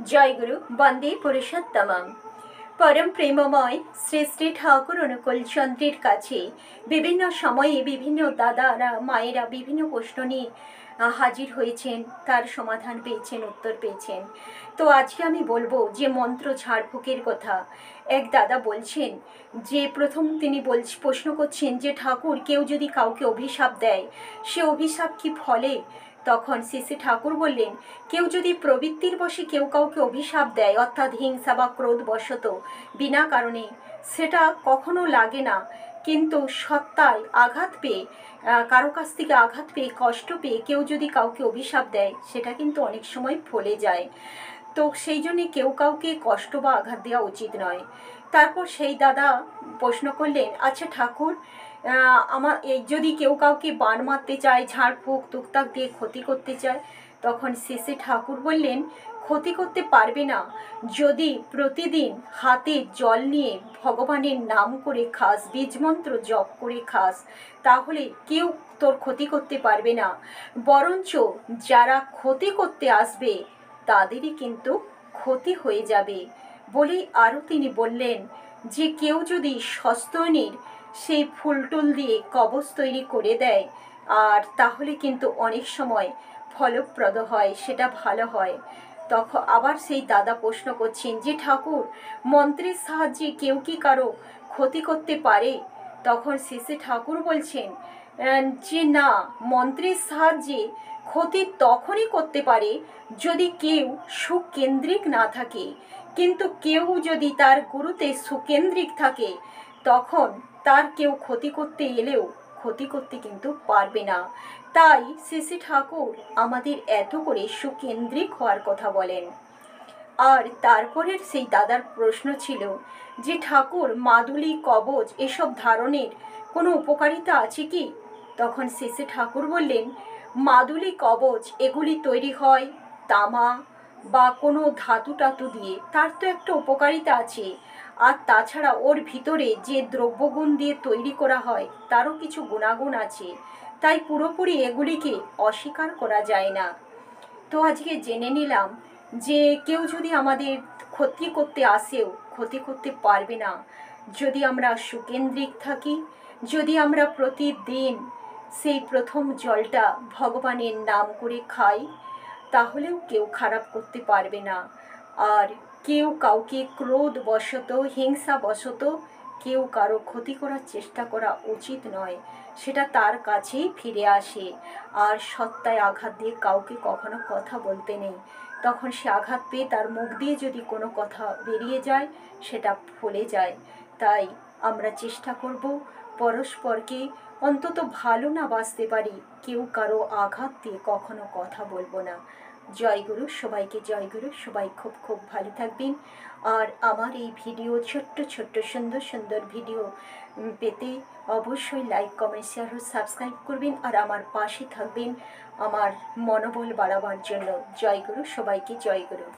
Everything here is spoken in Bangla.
জয়গুরু বন্দে পুরুষোত্তমম। পরম প্রেমময় শ্রী শ্রী ঠাকুর অনুকূল চন্দ্রের কাছে বিভিন্ন সময়ে বিভিন্ন দাদারা মায়েরা বিভিন্ন প্রশ্ন নিয়ে হাজির হয়েছেন, তার সমাধান পেয়েছেন, উত্তর পেয়েছেন। তো আজকে আমি বলবো যে মন্ত্র ঝাড়ফুঁকের কথা। এক দাদা বলছেন যে প্রথম তিনি প্রশ্ন করছেন যে ঠাকুর, কেউ যদি কাউকে অভিশাপ দেয় সে অভিশাপ কি ফলে? তখন শ্রী শ্রী ঠাকুর বললেন, কেউ যদি প্রবৃত্তির বশে কেউ কাউকে অভিশাপ দেয়, অর্থাৎ হিংসা বা ক্রোধ বশত বিনা কারণে, সেটা কখনো লাগে না। কিন্তু সত্তায় আঘাত পেয়ে, কারো কাছ থেকে আঘাত পেয়ে, কষ্ট পেয়ে কেউ যদি কাউকে অভিশাপ দেয়, সেটা কিন্তু অনেক সময় ফলে যায়। তো সেই জন্যে কেউ কাউকে কষ্ট বা আঘাত দেওয়া উচিত নয়। তারপর সেই দাদা প্রশ্ন করলেন, আচ্ছা ঠাকুর, আমার এই যদি কেউ কাউকে বান মারতে চায়, ঝাড়ফুঁক তুকতাক দিয়ে ক্ষতি করতে চায়, তখন শেষে ঠাকুর বললেন, ক্ষতি করতে পারবে না যদি প্রতিদিন হাতে জল নিয়ে ভগবানের নাম করে খাস, বীজমন্ত্র জপ করে খাস, তাহলে কেউ তোর ক্ষতি করতে পারবে না। বরঞ্চ যারা ক্ষতি করতে আসবে তাদেরই কিন্তু ক্ষতি হয়ে যাবে। বলেই আরও তিনি বললেন যে কেউ যদি সস্তনীর সেই ফুলটুল দিয়ে কবচ তৈরি করে দেয়, আর তাহলে কিন্তু অনেক সময় ফলপ্রদ হয়, সেটা ভালো হয়। তখন আবার সেই দাদা প্রশ্ন করছেন যে ঠাকুর, মন্ত্রের সাহায্যে কেউ কি কারো ক্ষতি করতে পারে? তখন শেষে ঠাকুর বলছেন যে না, মন্ত্রের সাহায্যে ক্ষতি তখনই করতে পারে যদি কেউ সুকেন্দ্রিক না থাকে। কিন্তু কেউ যদি তার গুরুতে সুকেন্দ্রিক থাকে, তখন তার কেউ ক্ষতি করতে এলেও ক্ষতি করতে কিন্তু পারবে না। তাই শ্রী ঠাকুর আমাদের এত করে সুকেন্দ্রিক হওয়ার কথা বলেন। আর তারপরের সেই দাদার প্রশ্ন ছিল যে ঠাকুর, মাদুলি, কবচ এসব ধারণের কোনো উপকারিতা আছে কি? তখন শেষে ঠাকুর বললেন, মাদুলি, কবচ এগুলি তৈরি হয় তামা বা কোনো ধাতু টাতু দিয়ে, তার তো একটা উপকারিতা আছে। আর তাছাড়া ওর ভিতরে যে দ্রব্যগুণ দিয়ে তৈরি করা হয় তারও কিছু গুণাগুণ আছে। তাই পুরোপুরি এগুলিকে অস্বীকার করা যায় না। তো আজকে জেনে নিলাম যে কেউ যদি আমাদের ক্ষতি করতে আসেও ক্ষতি করতে পারবে না যদি আমরা সুকেন্দ্রিক থাকি, যদি আমরা প্রতিদিন সেই প্রথম জলটা ভগবানের নাম করে খাই, তাহলেও কেউ খারাপ করতে পারবে না। আর কেউ কাউকে ক্রোধবশত, হিংসাবশত কেউ কারো ক্ষতি করার চেষ্টা করা উচিত নয়। সেটা তার কাছেই ফিরে আসে। আর সত্তায় আঘাত দিয়ে কাউকে কখনো কথা বলতে নেই। তখন সে আঘাত পেয়ে তার মুখ দিয়ে যদি কোনো কথা বেরিয়ে যায়, সেটা ফলে যায়। তাই আমরা চেষ্টা করব পরস্পরকে অন্তত ভালো না বাসতে পারি, কেউ কারো আঘাত দিয়ে কখনো কথা বলবো না। জয়গুরু, সবাইকে জয়গুরু, সবাই খুব খুব ভালো থাকবেন। আর আমার এই ভিডিও, ছোট্ট ছোট্ট সুন্দর সুন্দর ভিডিও পেতে অবশ্যই লাইক, কমেন্ট, শেয়ার ও সাবস্ক্রাইব করবেন। আর আমার পাশে থাকবেন আমার মনোবল বাড়াবার জন্য। জয়গুরু, সবাইকে জয়গুরু।